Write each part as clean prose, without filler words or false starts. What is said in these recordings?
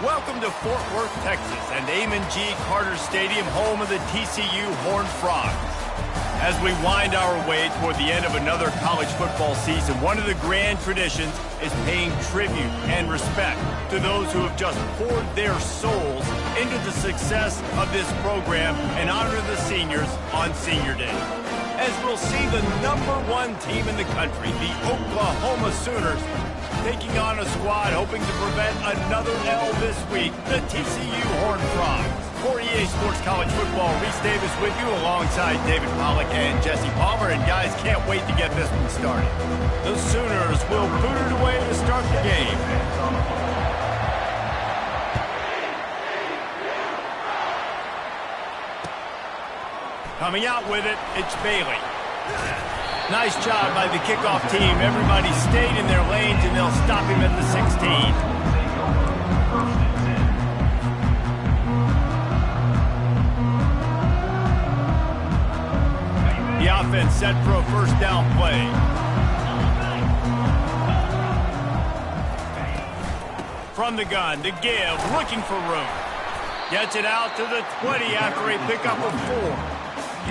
Welcome to Fort Worth, Texas, and Amon G. Carter Stadium, home of the TCU Horned Frogs. As we wind our way toward the end of another college football season, one of the grand traditions is paying tribute and respect to those who have just poured their souls into the success of this program and honor the seniors on Senior Day. As we'll see the #1 team in the country, the Oklahoma Sooners, taking on a squad hoping to prevent another L this week, the TCU Horned Frogs. For EA Sports College Football, Reese Davis with you alongside David Pollack and Jesse Palmer. And guys, can't wait to get this one started. The Sooners will boot it away to start the game. Coming out with it, it's Bailey. Nice job by the kickoff team. Everybody stayed in their lanes, and they'll stop him at the 16. The offense set for a first down play. From the gun to give, looking for room. Gets it out to the 20 after a pickup of 4.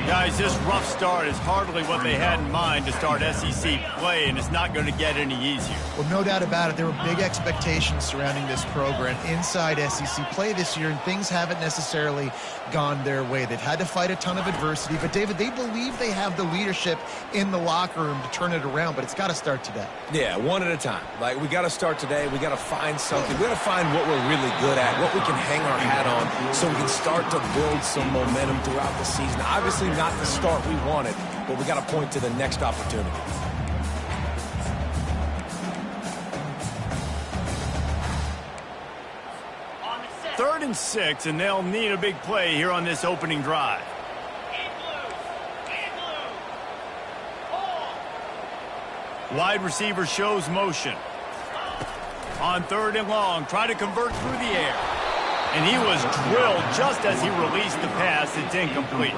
Guys, this rough start is hardly what they had in mind to start SEC play, and it's not going to get any easier. Well, no doubt about it. There were big expectations surrounding this program inside SEC play this year, and things haven't necessarily gone their way. They've had to fight a ton of adversity, but, David, they believe they have the leadership in the locker room to turn it around, but it's got to start today. Yeah, one at a time. Like, we got to start today. We got to find something. We got to find what we're really good at, what we can hang our hat on, so we can start to build some momentum throughout the season. Obviously, not the start we wanted, but we got to point to the next opportunity. Third and 6, and they'll need a big play here on this opening drive. Wide receiver shows motion. On 3rd and long, try to convert through the air. And he was drilled just as he released the pass. It's incomplete.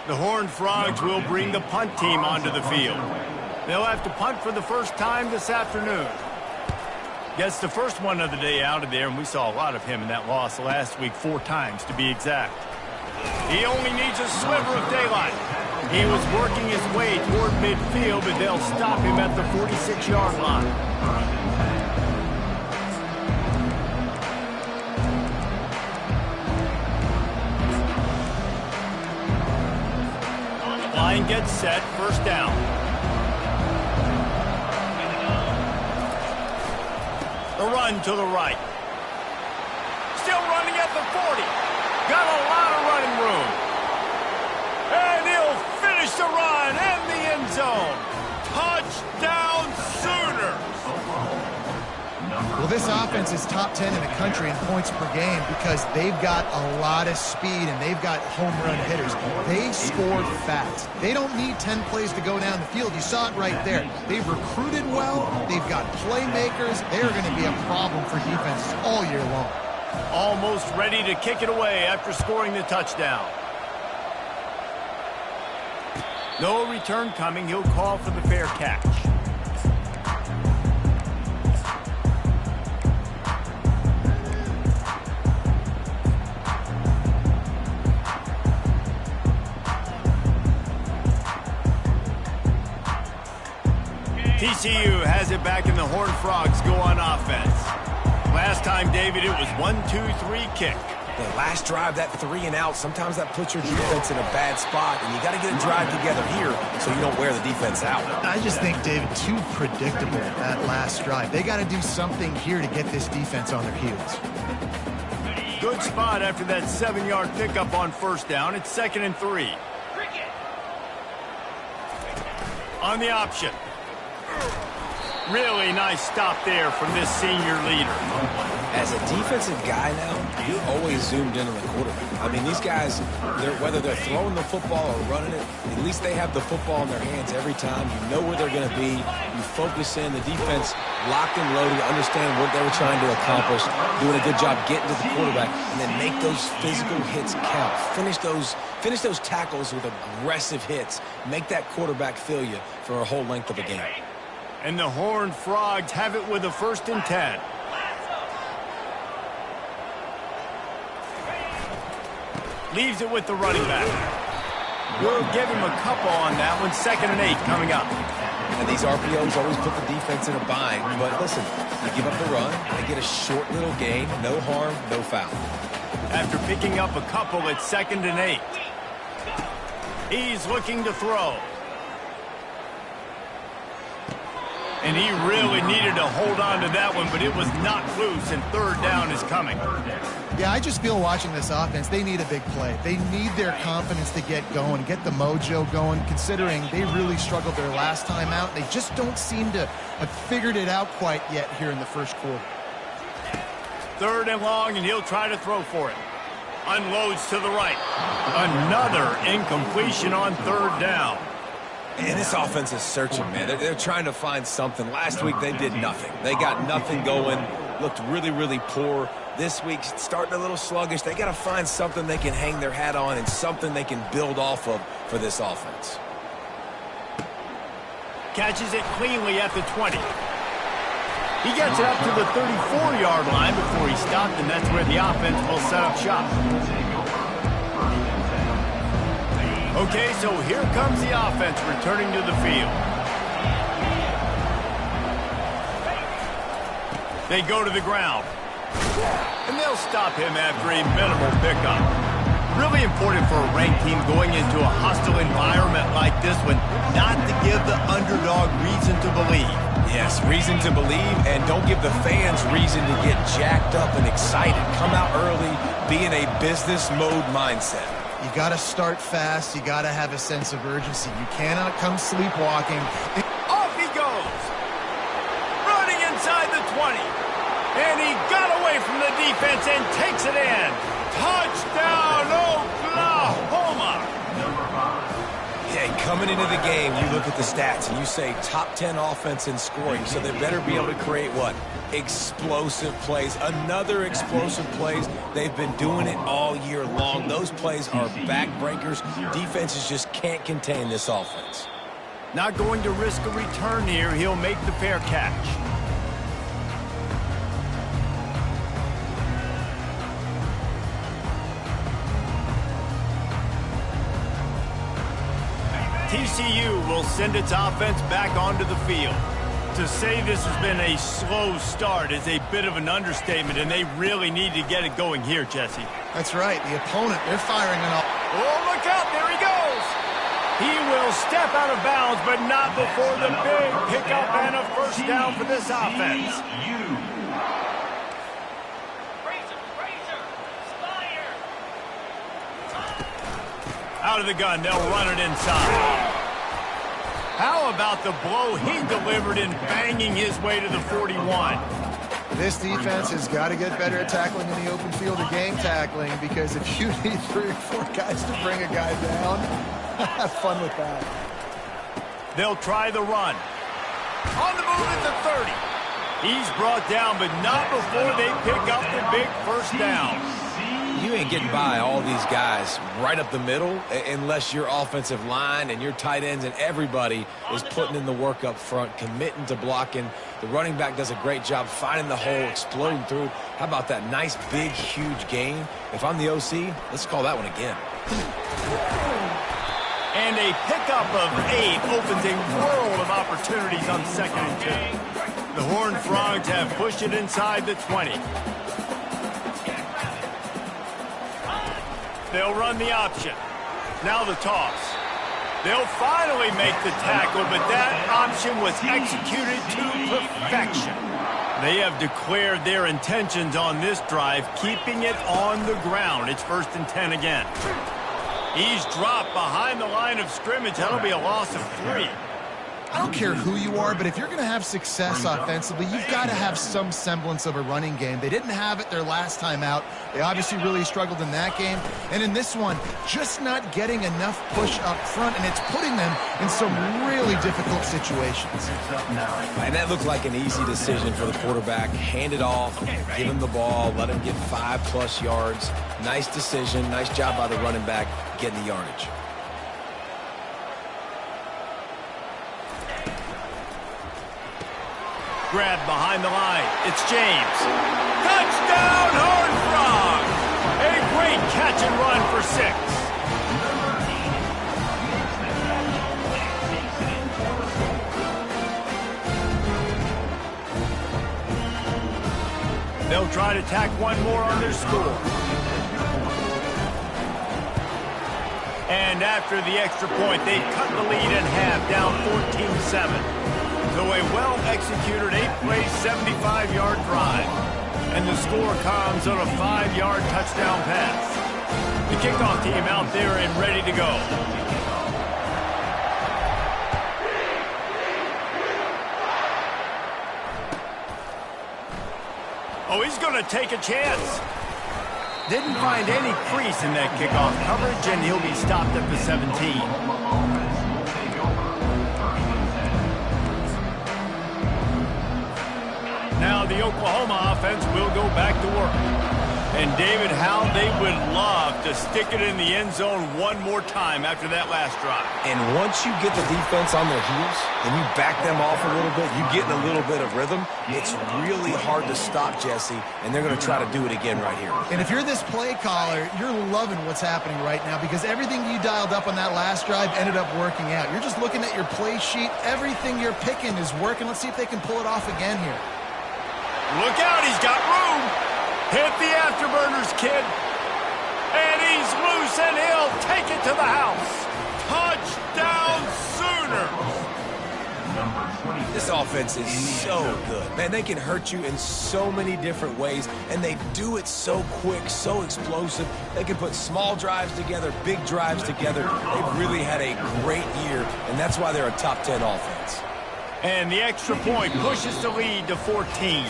The Horned Frogs will bring the punt team onto the field. They'll have to punt for the first time this afternoon. Gets the first one of the day out of there, and we saw a lot of him in that loss last week, 4 times to be exact. He only needs a sliver of daylight. He was working his way toward midfield, but they'll stop him at the 46-yard line. Line gets set, first down. The run to the right. Still running at the 40. Got a lot of running room. And he'll finish the run in the end zone. Touchdown Sooners. Well, this offense is top 10 in the country in points per game because they've got a lot of speed and they've got home run hitters. They scored fast. They don't need 10 plays to go down the field. You saw it right there. They've recruited well. They've got playmakers. They're going to be a problem for defenses all year long. Almost ready to kick it away after scoring the touchdown. No return coming. He'll call for the fair catch. TCU has it back and the Horned Frogs go on offense. Last time, David, it was 1-2-3 kick. The last drive, that 3 and out, sometimes that puts your defense in a bad spot, and you got to get a drive together here so you don't wear the defense out. I just think, David, too predictable, that last drive. They got to do something here to get this defense on their heels. Good spot after that 7-yard pickup on first down. It's 2nd and 3. On the option. Really nice stop there from this senior leader. As a defensive guy now, you're always zoomed in on the quarterback. I mean, these guys, whether they're throwing the football or running it, at least they have the football in their hands every time. You know where they're going to be. You focus in. The defense locked and loaded, understand what they were trying to accomplish, doing a good job getting to the quarterback, and then make those physical hits count. Finish those tackles with aggressive hits. Make that quarterback feel you for a whole length of a game. And the Horned Frogs have it with a 1st and 10. Leaves it with the running back. We'll give him a couple on that one. 2nd and 8 coming up. And these RPOs always put the defense in a bind. But listen, they give up the run. They get a short little gain. No harm, no foul. After picking up a couple, it's 2nd and 8. He's looking to throw. And he really needed to hold on to that one, but it was knocked loose, and 3rd down is coming. Yeah, I just feel watching this offense, they need a big play. They need their confidence to get going, get the mojo going, considering they really struggled their last time out. They just don't seem to have figured it out quite yet here in the first quarter. 3rd and long, and he'll try to throw for it. Unloads to the right. Another incompletion on 3rd down. And this offense is searching, man. They're trying to find something. Last week, they did nothing. They got nothing going, looked really, really poor. This week, starting a little sluggish. They got to find something they can hang their hat on and something they can build off of for this offense. Catches it cleanly at the 20. He gets it up to the 34-yard line before he stopped, and that's where the offense will set up shop. Okay, so here comes the offense returning to the field. They go to the ground. And they'll stop him after a minimal pickup. Really important for a ranked team going into a hostile environment like this one, not to give the underdog reason to believe. Yes, reason to believe, and don't give the fans reason to get jacked up and excited. Come out early, be in a business mode mindset. You got to start fast. You got to have a sense of urgency. You cannot come sleepwalking. Off he goes. Running inside the 20. And he got away from the defense and takes it in. Touchdown, Oklahoma. Yeah, coming into the game, you look at the stats and you say top 10 offense in scoring, so they better be able to create what? Explosive plays. Another explosive plays. They've been doing it all year long. Those plays are backbreakers. Defenses just can't contain this offense. Not going to risk a return here. He'll make the fair catch. TCU will send its offense back onto the field. To say this has been a slow start is a bit of an understatement, and they really need to get it going here, Jesse. That's right. The opponent, they're firing on all. Oh, look out. There he goes. He will step out of bounds, but not before the big pickup and a 1st down for this offense. Out of the gun, they'll run it inside. How about the blow he delivered in banging his way to the 41? This defense has got to get better at tackling in the open field or game tackling, because if you need 3 or 4 guys to bring a guy down, have fun with that. They'll try the run. On the move at the 30. He's brought down, but not before they pick up the big 1st down. You ain't getting by all these guys right up the middle unless your offensive line and your tight ends and everybody is putting in the work up front, committing to blocking. The running back does a great job finding the hole, exploding through. How about that nice, big, huge gain? If I'm the OC, let's call that one again. And a pickup of 8 opens a world of opportunities on 2nd and 2. The Horned Frogs have pushed it inside the 20. They'll run the option. Now the toss. They'll finally make the tackle, but that option was executed to perfection. They have declared their intentions on this drive, keeping it on the ground. It's 1st and 10 again. He's dropped behind the line of scrimmage. That'll be a loss of 3. I don't care who you are, but if you're going to have success offensively, you've got to have some semblance of a running game. They didn't have it their last time out. They obviously really struggled in that game. And in this one, just not getting enough push up front, and it's putting them in some really difficult situations. And that looked like an easy decision for the quarterback. Hand it off, give him the ball, let him get 5+ yards. Nice decision. Nice job by the running back getting the yardage. Grabbed behind the line. It's James. Touchdown, Horned Frogs! A great catch and run for 6. They'll try to tack one more on their score. And after the extra point, they cut the lead in half, down 14-7. So a well-executed 8-play, 75-yard drive. And the score comes on a 5-yard touchdown pass. The kickoff team out there and ready to go. Oh, he's going to take a chance. Didn't find any crease in that kickoff coverage, and he'll be stopped at the 17. Now the Oklahoma offense will go back to work. And David, how they would love to stick it in the end zone one more time after that last drive. And once you get the defense on their heels and you back them off a little bit, you get in a little bit of rhythm, it's really hard to stop, Jesse, and they're going to try to do it again right here. And if you're this play caller, you're loving what's happening right now because everything you dialed up on that last drive ended up working out. You're just looking at your play sheet. Everything you're picking is working. Let's see if they can pull it off again here. Look out, he's got room. Hit the afterburners, kid. And he's loose, and he'll take it to the house. Touchdown Sooners. This offense is so good. Man, they can hurt you in so many different ways, and they do it so quick, so explosive. They can put small drives together, big drives together. They've really had a great year, and that's why they're a top 10 offense. And the extra point pushes the lead to 14.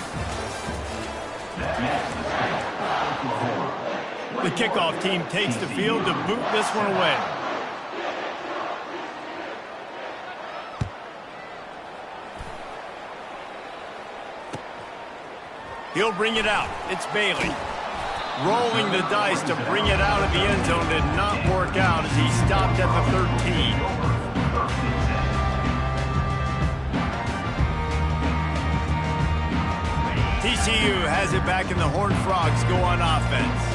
The kickoff team takes the field to boot this one away. He'll bring it out. It's Bailey. Rolling the dice to bring it out of the end zone did not work out as he stopped at the 13. TCU has it back and the Horned Frogs go on offense.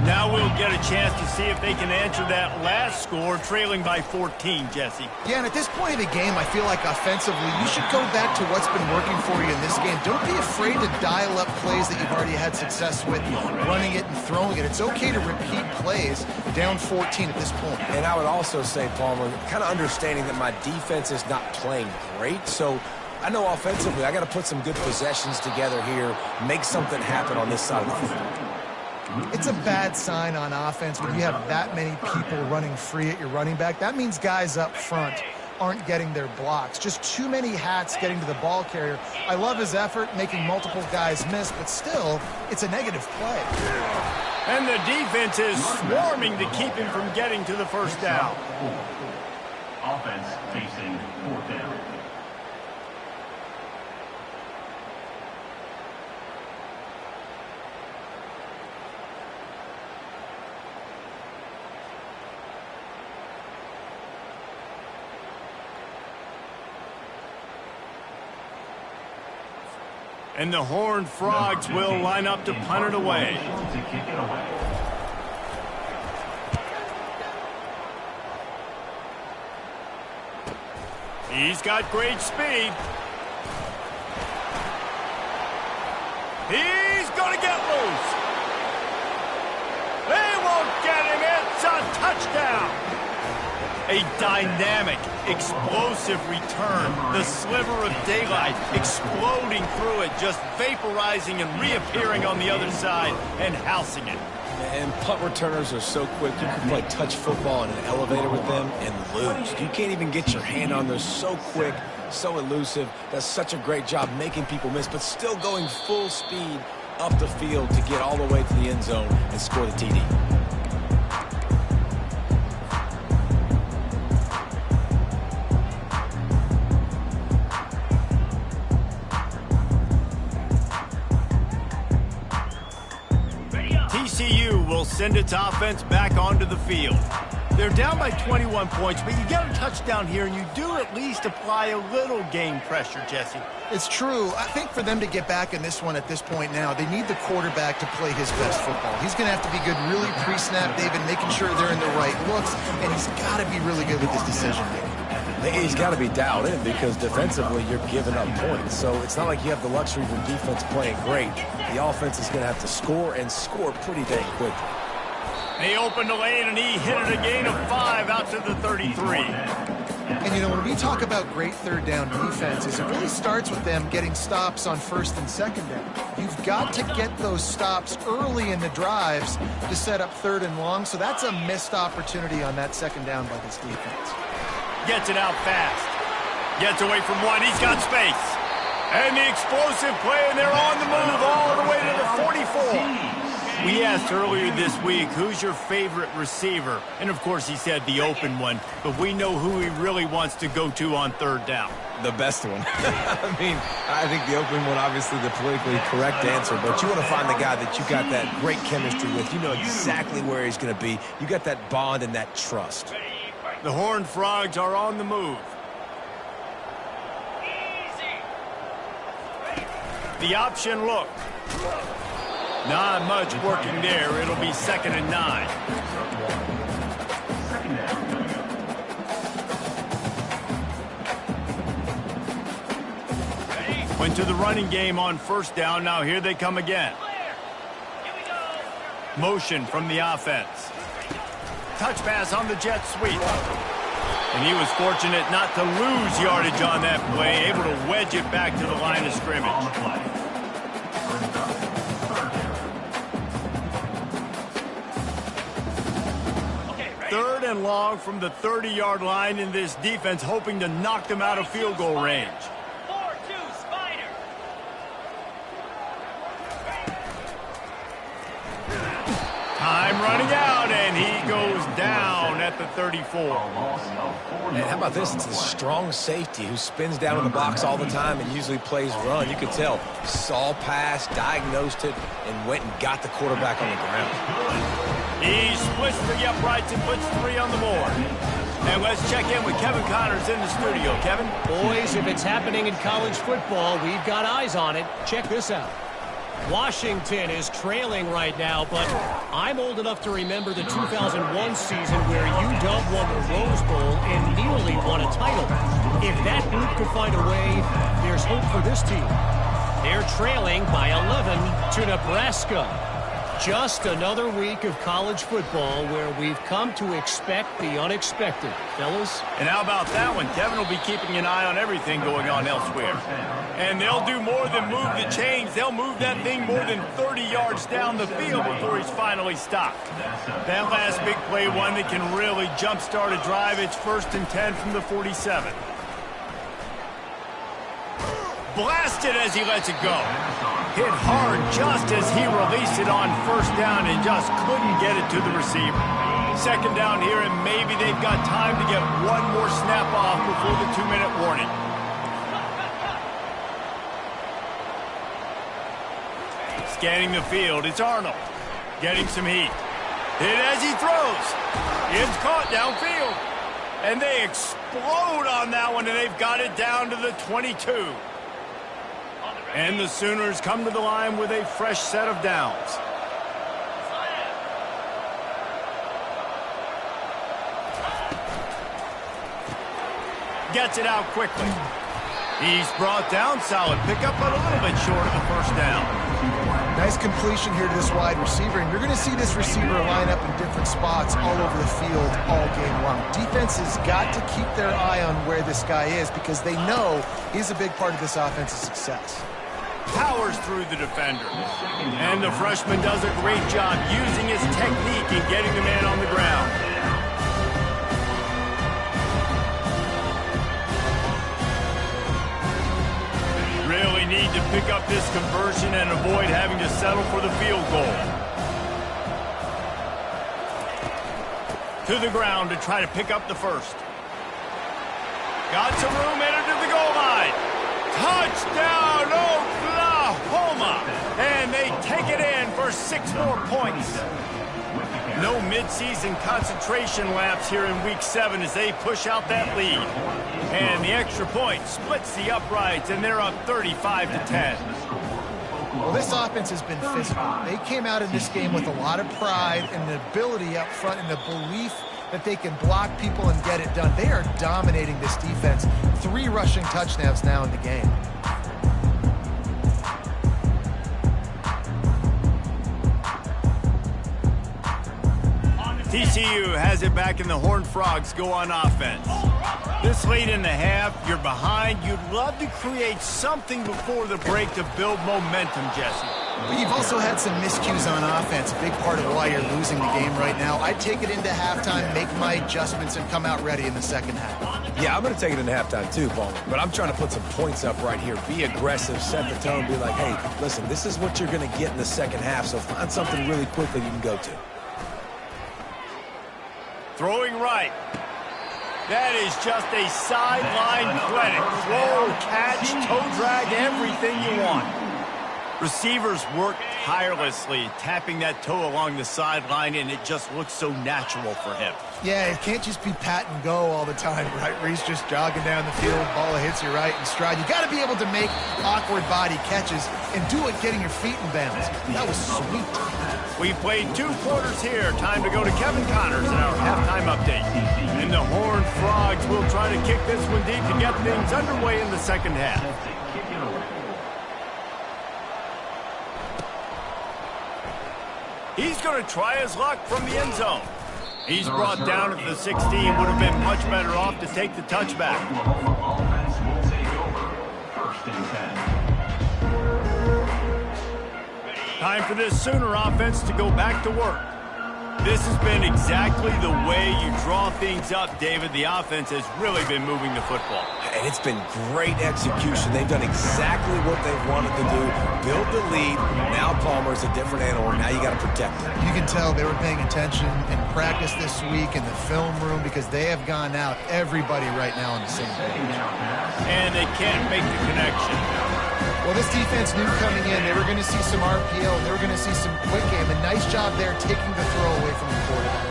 Now we'll get a chance to see if they can answer that last score, trailing by 14, Jesse. Yeah, and at this point of the game, I feel like offensively, you should go back to what's been working for you in this game. Don't be afraid to dial up plays that you've already had success with, running it and throwing it. It's okay to repeat plays down 14 at this point. And I would also say, Palmer, kind of understanding that my defense is not playing great, so I know offensively I got to put some good possessions together here, make something happen on this side of the field. It's a bad sign on offense when you have that many people running free at your running back. That means guys up front aren't getting their blocks. Just too many hats getting to the ball carrier. I love his effort, making multiple guys miss, but still, it's a negative play. And the defense is swarming to keep him from getting to the first down. Offense facing fourth down. And the Horned Frogs will line up to punt it away. He's got great speed. He's going to get loose. They won't get him. It's a touchdown. A dynamic, explosive return. The sliver of daylight exploding through it, just vaporizing and reappearing on the other side and housing it. And punt returners are so quick. You can play touch football in an elevator with them and lose. You can't even get your hand on them. So quick, so elusive. Does such a great job making people miss, but still going full speed up the field to get all the way to the end zone and score the TD. TCU will send its offense back onto the field. They're down by 21 points, but you get a touchdown here, and you do at least apply a little game pressure, Jesse. It's true. I think for them to get back in this one at this point now, they need the quarterback to play his best football. He's going to have to be good really pre-snap, David, making sure they're in the right looks, and he's got to be really good with his decision-making. He's got to be dialed in because defensively you're giving up points. So it's not like you have the luxury of your defense playing great. The offense is going to have to score and score pretty dang quickly. They opened the lane, and he hit it a gain of 5 out to the 33. And, you know, when we talk about great third down defenses, it really starts with them getting stops on first and second down. You've got to get those stops early in the drives to set up third and long, so that's a missed opportunity on that second down by this defense. Gets it out fast. Gets away from one. He's got space. And the explosive play, and they're on the move all the way to the 44. We asked earlier this week, who's your favorite receiver? And, of course, he said the open one. But we know who he really wants to go to on third down. The best one. I mean, I think the open one, obviously the politically correct answer, but you want to find the guy that you got that great chemistry with. You know exactly where he's going to be. You got that bond and that trust. The Horned Frogs are on the move. The option look. Not much working there. It'll be 2nd and 9. Went to the running game on first down. Now here they come again. Motion from the offense. Touch pass on the jet sweep. And he was fortunate not to lose yardage on that play, able to wedge it back to the line of scrimmage. Third and long from the 30-yard line, in this defense hoping to knock them out of field goal range. Time running out, and he goes down at the 34. And how about this? It's the strong safety who spins down in the box all the time and usually plays run. You could tell. Saw pass, diagnosed it, and went and got the quarterback on the ground. He splits the uprights and puts 3 on the board. And let's check in with Kevin Connors in the studio. Kevin? Boys, if it's happening in college football, we've got eyes on it. Check this out. Washington is trailing right now, but I'm old enough to remember the 2001 season where UW won the Rose Bowl and nearly won a title. If that group could find a way, there's hope for this team. They're trailing by 11 to Nebraska. Just another week of college football where we've come to expect the unexpected, fellas. And how about that one? Kevin will be keeping an eye on everything going on elsewhere. And they'll do more than move the chains. They'll move that thing more than 30 yards down the field before he's finally stopped. That last big play, one that can really jumpstart a drive. It's 1st and 10 from the 47. Blasted as he lets it go. Hit hard just as he released it on first down and just couldn't get it to the receiver. 2nd down here, and maybe they've got time to get one more snap off before the 2-minute warning. Scanning the field, it's Arnold. Getting some heat. Hit as he throws. It's caught downfield. And they explode on that one, and they've got it down to the 22. And the Sooners come to the line with a fresh set of downs. Gets it out quickly. He's brought down. Solid pickup, but a little bit short of the first down. Nice completion here to this wide receiver, and you're going to see this receiver line up in different spots all over the field all game long. Defense has got to keep their eye on where this guy is because they know he's a big part of this offense's success. Powers through the defender. And the freshman does a great job using his technique and getting the man on the ground. Really need to pick up this conversion and avoid having to settle for the field goal. To the ground to try to pick up the first. Got some room, entered to the goal line. Touchdown, Oklahoma! And they take it in for 6 more points. No midseason concentration laps here in Week 7 as they push out that lead. And the extra point splits the uprights, and they're up 35-10. Well, this offense has been physical. They came out in this game with a lot of pride and the ability up front and the belief that they can block people and get it done. They are dominating this defense. 3 rushing touchdowns now in the game. TCU has it back, and the Horned Frogs go on offense. This late in the half, you're behind. You'd love to create something before the break to build momentum, Jesse. But you've also had some miscues on offense, a big part of why you're losing the game right now. I'd take it into halftime, make my adjustments, and come out ready in the second half. Yeah, I'm going to take it into halftime too, Paul. But I'm trying to put some points up right here. Be aggressive, set the tone, be like, hey, listen, this is what you're going to get in the second half, so find something really quick that you can go to. Throwing right. That is just a sideline clinic. Throw, catch, toe drag, everything you want. Receivers work tirelessly, tapping that toe along the sideline, and it just looks so natural for him. Yeah, it can't just be pat and go all the time, right? Where he's just jogging down the field, ball hits you right in stride. You got to be able to make awkward body catches and do it getting your feet in bounds. That was sweet. We played 2 quarters here. Time to go to Kevin Connors in our halftime update. And the Horned Frogs will try to kick this one deep to get things underway in the second half. He's going to try his luck from the end zone. He's brought down at the 16. Would have been much better off to take the touchback. Offense will take over. 1st and 10. Time for this Sooner offense to go back to work. This has been exactly the way you draw things up, David. The offense has really been moving the football. And it's been great execution. They've done exactly what they've wanted to do. Build the lead. Now Palmer's a different animal. Now you got to protect him. You can tell they were paying attention in practice this week in the film room because they have gone out, everybody right now on the same page. And they can't make the connection. Well, this defense knew coming in they were going to see some RPO. They were going to see some quick game. A nice job there taking the throw away from the quarterback.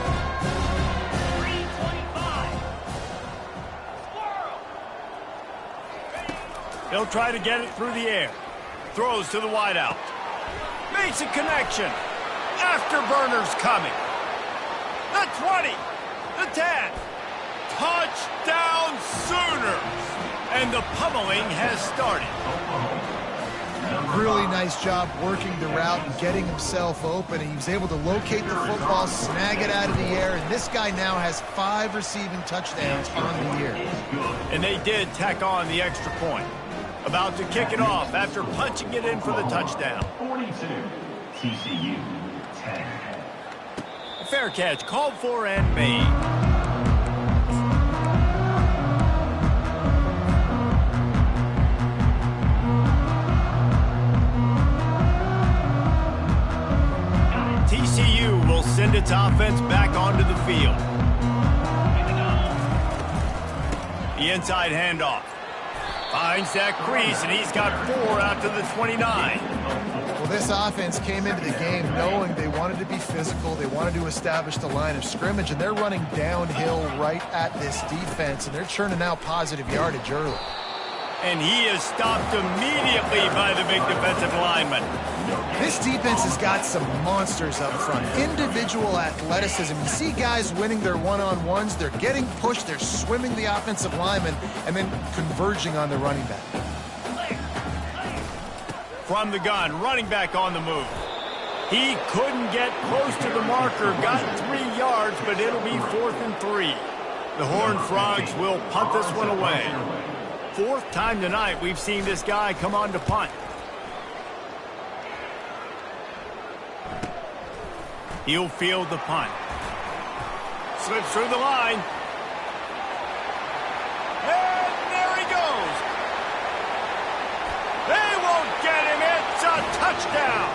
325. They'll try to get it through the air. Throws to the wideout. Makes a connection. Afterburners coming. The 20. The 10. Touchdown Sooners. And the pummeling has started. Really nice job working the route and getting himself open. And he was able to locate the football, snag it out of the air. And this guy now has 5 receiving touchdowns on the year. And they did tack on the extra point. About to kick it off after punching it in for the touchdown. 42. TCU 10. A fair catch called for and made. TCU will send its offense back onto the field. The inside handoff. Finds that crease, and he's got 4 out to the 29. Well, this offense came into the game knowing they wanted to be physical. They wanted to establish the line of scrimmage, and they're running downhill right at this defense, and they're churning out positive yardage early. And he is stopped immediately by the big defensive lineman. This defense has got some monsters up front. Individual athleticism. You see guys winning their one-on-ones. They're getting pushed. They're swimming the offensive lineman and then converging on the running back. From the gun, running back on the move. He couldn't get close to the marker. Got 3 yards, but it'll be 4th and 3. The Horned Frogs will punt this one away. 4th time tonight we've seen this guy come on to punt. He'll field the punt. Slips through the line. And there he goes. They won't get him. It's a touchdown.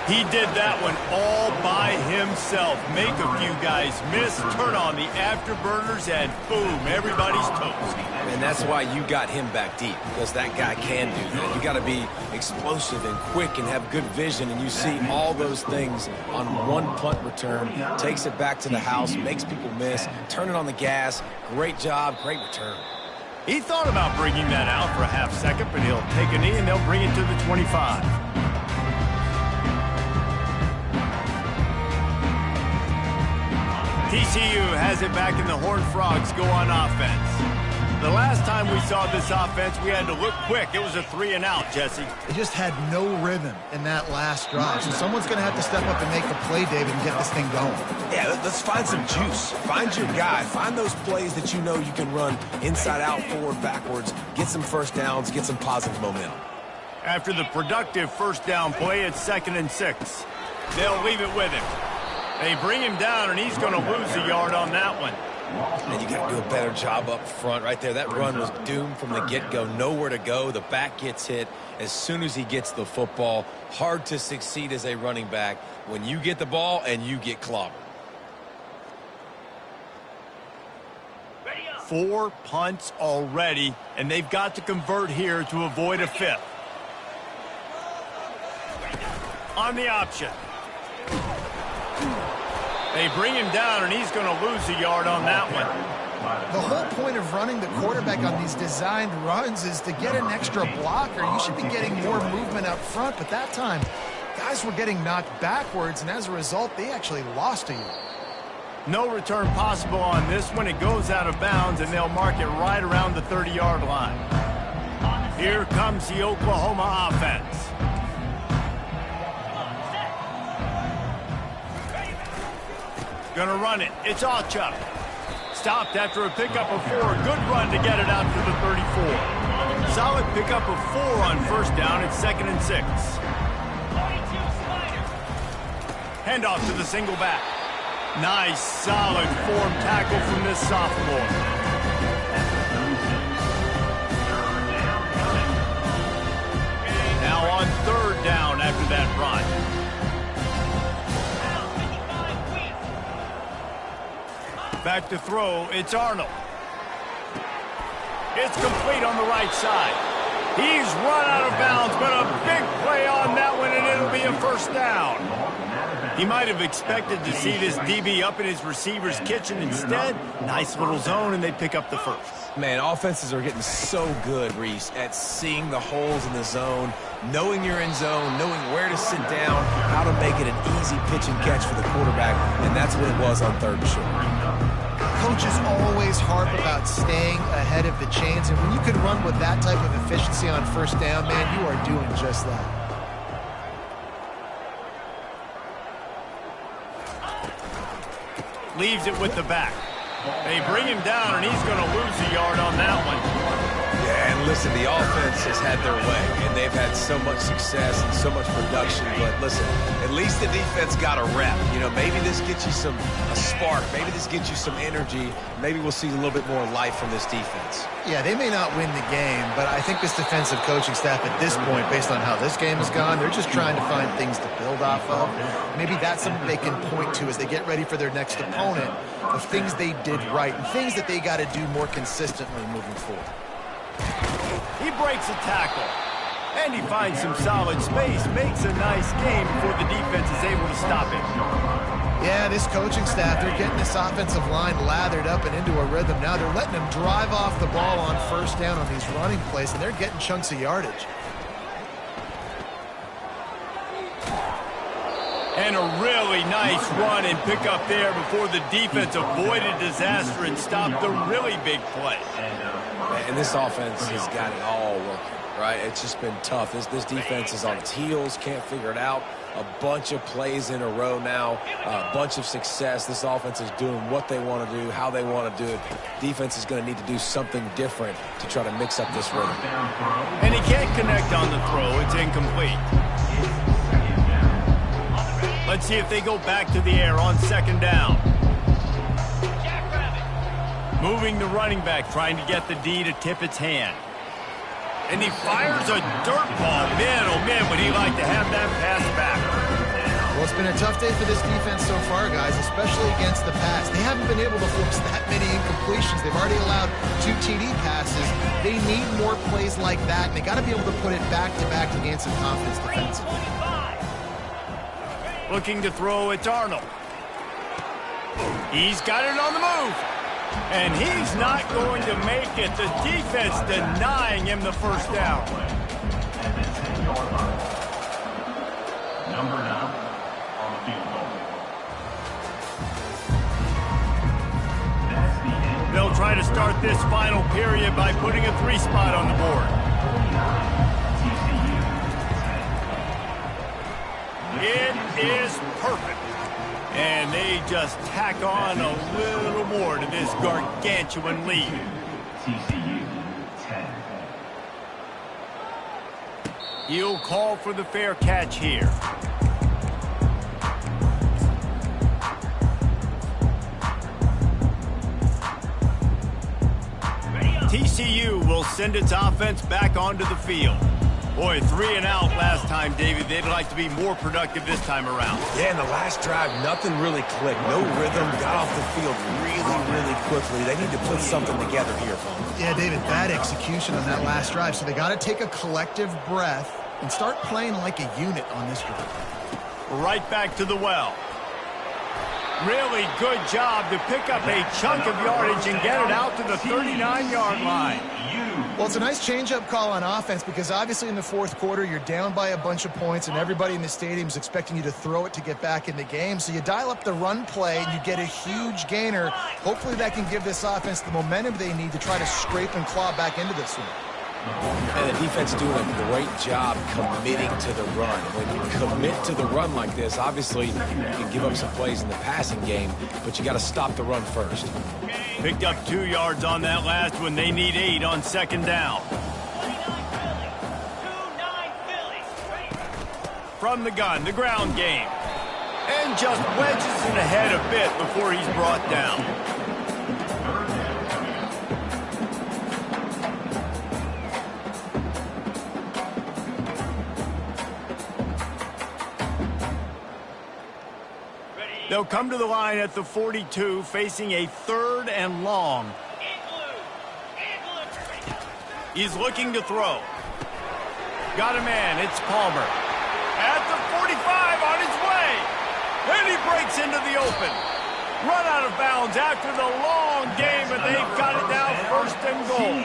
He did that one all by himself. Make a few guys miss, turn on the afterburners, and boom, everybody's toast. And that's why you got him back deep, because that guy can do that. You got to be explosive and quick and have good vision, and you see all those things on one punt return. Takes it back to the house, makes people miss, turn it on the gas. Great job, great return. He thought about bringing that out for a half second, but he'll take a knee and they'll bring it to the 25. TCU has it back and the Horned Frogs go on offense. The last time we saw this offense, we had to look quick. It was a 3-and-out, Jesse. They just had no rhythm in that last drive. So someone's going to have to step up and make the play, David, and get this thing going. Yeah, let's find some juice. Find your guy. Find those plays that you know you can run inside out, forward, backwards. Get some first downs. Get some positive momentum. After the productive first down play, it's 2nd and 6. They'll leave it with him. They bring him down, and he's going to lose a yard on that one. And you got to do a better job up front right there. That run was doomed from the get-go. Nowhere to go. The back gets hit as soon as he gets the football. Hard to succeed as a running back when you get the ball and you get clobbered. 4 punts already, and they've got to convert here to avoid a 5th. On the option. They bring him down, and he's going to lose a yard on that one. The whole point of running the quarterback on these designed runs is to get an extra blocker. You should be getting more movement up front, but that time, guys were getting knocked backwards, and as a result, they actually lost a yard. No return possible on this one. It goes out of bounds, and they'll mark it right around the 30-yard line. Here comes the Oklahoma offense. Gonna run it. It's Alchuk. Stopped after a pickup of 4. Good run to get it out to the 34. Solid pickup of 4 on first down. It's 2nd and 6. Handoff to the single back. Nice, solid form tackle from this sophomore. Now on 3rd down after that run. Back to throw, it's Arnold. It's complete on the right side. He's run out of bounds, but a big play on that one, and it'll be a first down. He might have expected to see this DB up in his receiver's kitchen. Instead, nice little zone, and they pick up the first. Man, offenses are getting so good, Reese, at seeing the holes in the zone, knowing you're in zone, knowing where to sit down, how to make it an easy pitch and catch for the quarterback, and that's what it was on 3rd and short. Coaches always harp about staying ahead of the chains, and when you can run with that type of efficiency on first down, man, you are doing just that. Leaves it with the back. They bring him down, and he's going to lose a yard on that one. Yeah, and listen, the offense has had their way, and they've had so much success and so much production. But listen, at least the defense got a rep. You know, maybe this gets you a spark. Maybe this gets you some energy. Maybe we'll see a little bit more life from this defense. Yeah, they may not win the game, but I think this defensive coaching staff at this point, based on how this game has gone, they're just trying to find things to build off of. Maybe that's something they can point to as they get ready for their next opponent, of things they did right and things that they got to do more consistently moving forward. He breaks a tackle, and he finds some solid space, makes a nice game before the defense is able to stop him. Yeah, this coaching staff, they're getting this offensive line lathered up and into a rhythm. Now they're letting them drive off the ball on first down on these running plays, and they're getting chunks of yardage. And a really nice run and pick up there before the defense avoided disaster and stopped the really big play. And this offense has got it all working, right? It's just been tough. This defense is on its heels, can't figure it out. A bunch of plays in a row now, a bunch of success. This offense is doing what they want to do, how they want to do it. Defense is going to need to do something different to try to mix up this rhythm. And he can't connect on the throw. It's incomplete. Let's see if they go back to the air on 2nd down. Moving the running back, trying to get the D to tip its hand. And he fires a dirt ball. Man, oh man, would he like to have that pass back. Well, it's been a tough day for this defense so far, guys, especially against the pass. They haven't been able to force that many incompletions. They've already allowed 2 TD passes. They need more plays like that, and they got to be able to put it back-to-back to gain some confidence defensively. Looking to throw, it's Arnold. He's got it on the move. And he's not going to make it. The defense denying him the first down. Number 9 on the field goal. That's the end. They'll try to start this final period by putting a 3 spot on the board. It is perfect. And they just tack on a little more to this gargantuan lead. TCU 10. He'll call for the fair catch here. TCU will send its offense back onto the field. Boy, 3 and out last time, David. They'd like to be more productive this time around. Yeah, in the last drive, nothing really clicked. No rhythm, got off the field really quickly. They need to put something together here, folks. Yeah, David, bad execution on that last drive, so they got to take a collective breath and start playing like a unit on this drive. Right back to the well. Really good job to pick up a chunk of yardage and get it out to the 39-yard line. Well, it's a nice change-up call on offense because obviously in the fourth quarter you're down by a bunch of points and everybody in the stadium is expecting you to throw it to get back in the game. So you dial up the run play and you get a huge gainer. Hopefully that can give this offense the momentum they need to try to scrape and claw back into this one. And the defense doing a great job committing to the run. When you commit to the run like this, obviously you can give up some plays in the passing game, but you got to stop the run first. Picked up 2 yards on that last one. They need 8 on second down. From the gun, the ground game. And just wedges it ahead a bit before he's brought down. They'll come to the line at the 42, facing a 3rd and long. He's looking to throw. Got a man, it's Palmer. At the 45, on his way. And he breaks into the open. Run out of bounds after the long game, and they've got it now 1st and goal.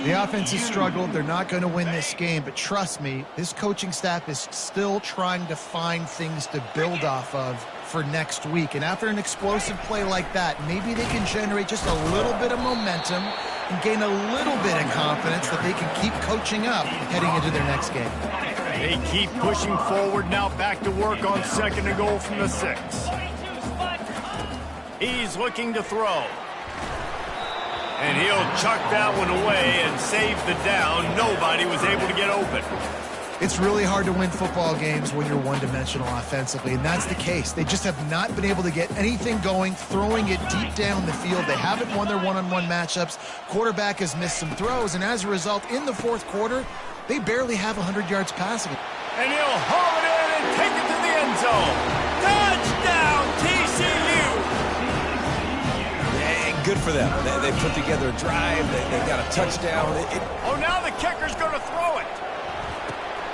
The offense has struggled. They're not going to win this game, but trust me, this coaching staff is still trying to find things to build off of for next week. And after an explosive play like that, maybe they can generate just a little bit of momentum and gain a little bit of confidence that they can keep coaching up heading into their next game. They keep pushing forward, now back to work on 2nd and goal from the 6. He's looking to throw. And he'll chuck that one away and save the down. Nobody was able to get open. It's really hard to win football games when you're one-dimensional offensively, and that's the case. They just have not been able to get anything going, throwing it deep down the field. They haven't won their one-on-one matchups. Quarterback has missed some throws, and as a result, in the fourth quarter, they barely have 100 yards passing. And he'll haul it in and take it to the end zone. Touchdown, TCU! Good for them. They put together a drive. They got a touchdown. Oh, now the kicker's going to throw it.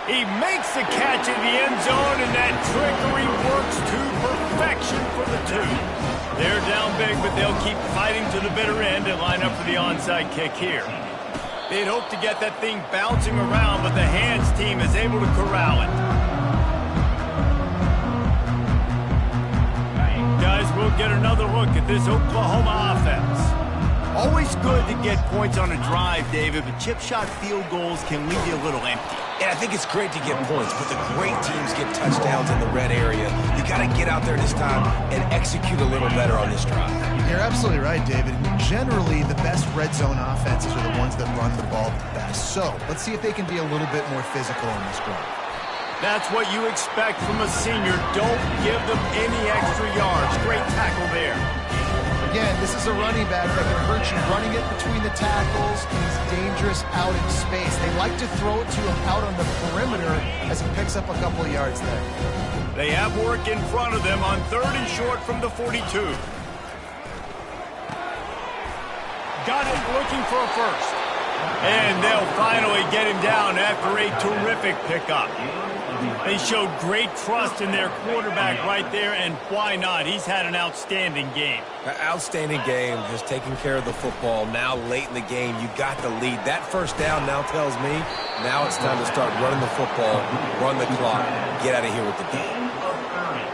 He makes the catch in the end zone, and that trickery works to perfection for the 2. They're down big, but they'll keep fighting to the bitter end and line up for the onside kick here. They'd hope to get that thing bouncing around, but the hands team is able to corral it. Guys, we'll get another look at this Oklahoma offense. Always good to get points on a drive, David, but chip shot field goals can leave you a little empty. And I think it's great to get points, but the great teams get touchdowns in the red area. You got to get out there this time and execute a little better on this drive. You're absolutely right, David. Generally, the best red zone offenses are the ones that run the ball the best. So let's see if they can be a little bit more physical on this drive. That's what you expect from a senior. Don't give them any extra yards. Great tackle there. Again, this is a running back that can hurt you running it between the tackles, and he's dangerous out in space. They like to throw it to him out on the perimeter as he picks up a couple of yards there. They have work in front of them on 3rd and short from the 42. Got it looking for a first. And they'll finally get him down after a terrific pickup. They showed great trust in their quarterback right there, and why not? He's had an outstanding game. An outstanding game, has taken care of the football. Now late in the game, you got the lead. That first down now tells me now it's time to start running the football, run the clock, get out of here with the game.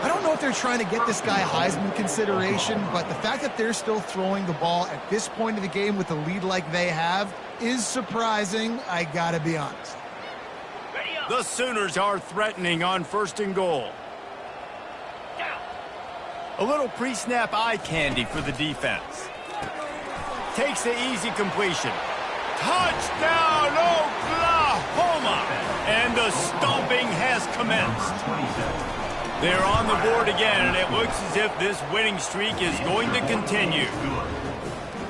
I don't know if they're trying to get this guy Heisman consideration, but the fact that they're still throwing the ball at this point of the game with a lead like they have is surprising, I gotta be honest. The Sooners are threatening on 1st and goal. A little pre-snap eye candy for the defense. Takes the easy completion. Touchdown, Oklahoma! And the stomping has commenced. They're on the board again, and it looks as if this winning streak is going to continue.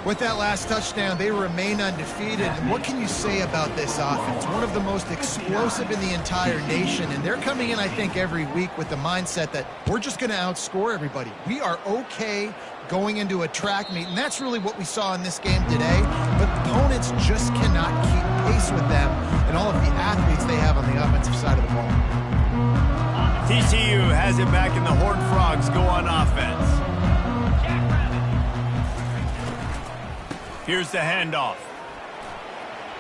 With that last touchdown, they remain undefeated. And what can you say about this offense? One of the most explosive in the entire nation. And they're coming in, I think, every week with the mindset that we're just going to outscore everybody. We are okay going into a track meet. And that's really what we saw in this game today. But opponents just cannot keep pace with them and all of the athletes they have on the offensive side of the ball. TCU has it back, and the Horned Frogs go on offense. Here's the handoff.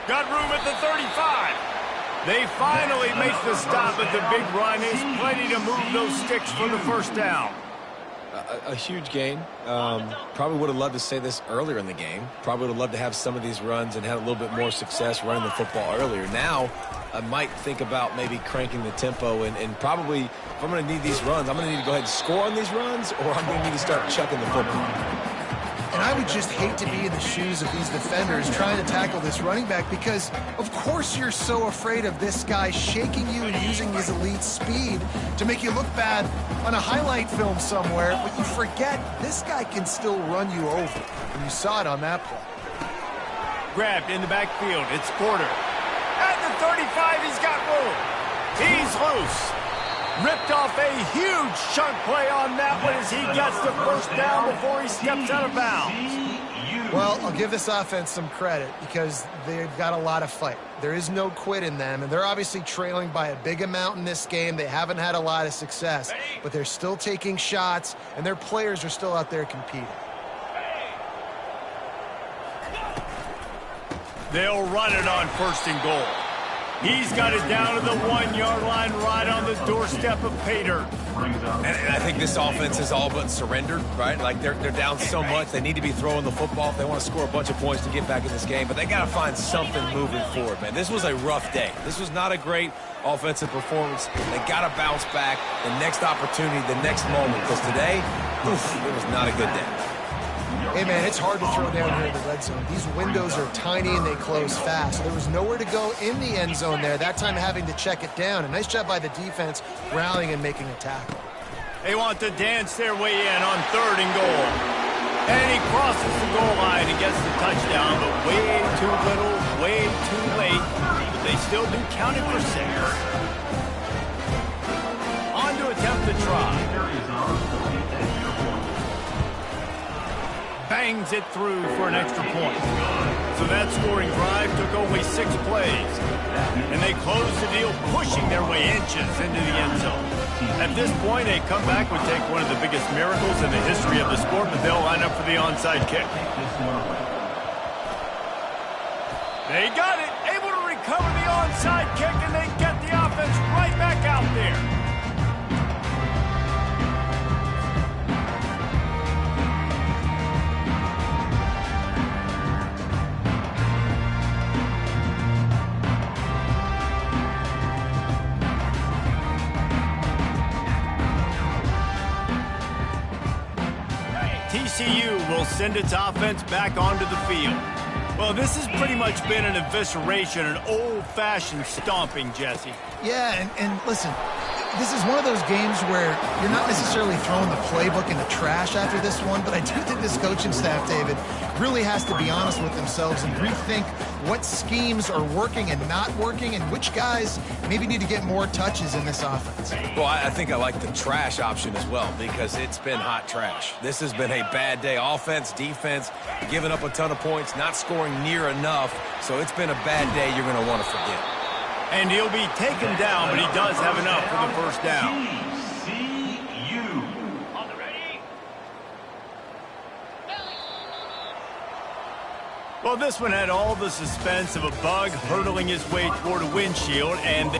Got room at the 35. They finally make the stop, but the big run is plenty to move those sticks for the first down. A huge gain. Probably would have loved to say this earlier in the game. Probably would have loved to have some of these runs and had a little bit more success running the football earlier. Now, I might think about maybe cranking the tempo and probably, if I'm going to need these runs, I'm going to need to go ahead and score on these runs, or I'm going to need to start chucking the football. And I would just hate to be in the shoes of these defenders trying to tackle this running back because, of course, you're so afraid of this guy shaking you and using his elite speed to make you look bad on a highlight film somewhere, but you forget this guy can still run you over. And you saw it on that play. Grabbed in the backfield. It's Porter. At the 35, he's got room. He's loose. Ripped off a huge chunk play on that one as he gets the first down before he steps out of bounds. Well, I'll give this offense some credit because they've got a lot of fight. There is no quit in them, and they're obviously trailing by a big amount in this game. They haven't had a lot of success, but they're still taking shots, and their players are still out there competing. They'll run it on 1st and goal. He's got it down to the 1-yard line right on the doorstep of Pater. And I think this offense is all but surrendered, right? Like they're down so much. They need to be throwing the football if they want to score a bunch of points to get back in this game. But they got to find something moving forward, man. This was a rough day. This was not a great offensive performance. They got to bounce back the next opportunity, the next moment. Because today, it was not a good day. Hey, man, it's hard to throw down here in the red zone. These windows are tiny and they close fast. There was nowhere to go in the end zone there, that time having to check it down. A nice job by the defense rallying and making a tackle. They want to dance their way in on 3rd and goal. And he crosses the goal line and gets the touchdown, but way too little, way too late. But they still do count it for 6. On to attempt the try. Bangs it through for an extra point. So that scoring drive took only 6 plays. And they close the deal, pushing their way inches into the end zone. At this point, a comeback would take one of the biggest miracles in the history of the sport, but they'll line up for the onside kick. They got it, able to recover the onside kick, and they get the offense right back out there. TCU will send its offense back onto the field. Well, this has pretty much been an evisceration, an old-fashioned stomping, Jesse. Yeah, and listen, this is one of those games where you're not necessarily throwing the playbook in the trash after this one, but I do think this coaching staff, David, really has to be honest with themselves and rethink what schemes are working and not working and which guys maybe need to get more touches in this offense. Well, I think I like the trash option as well because it's been hot trash. This has been a bad day. Offense, defense, giving up a ton of points, not scoring near enough. So it's been a bad day you're going to want to forget. And he'll be taken down, but he does have enough for the first down. TCU. On the ready. Well, this one had all the suspense of a bug hurtling his way toward a windshield, and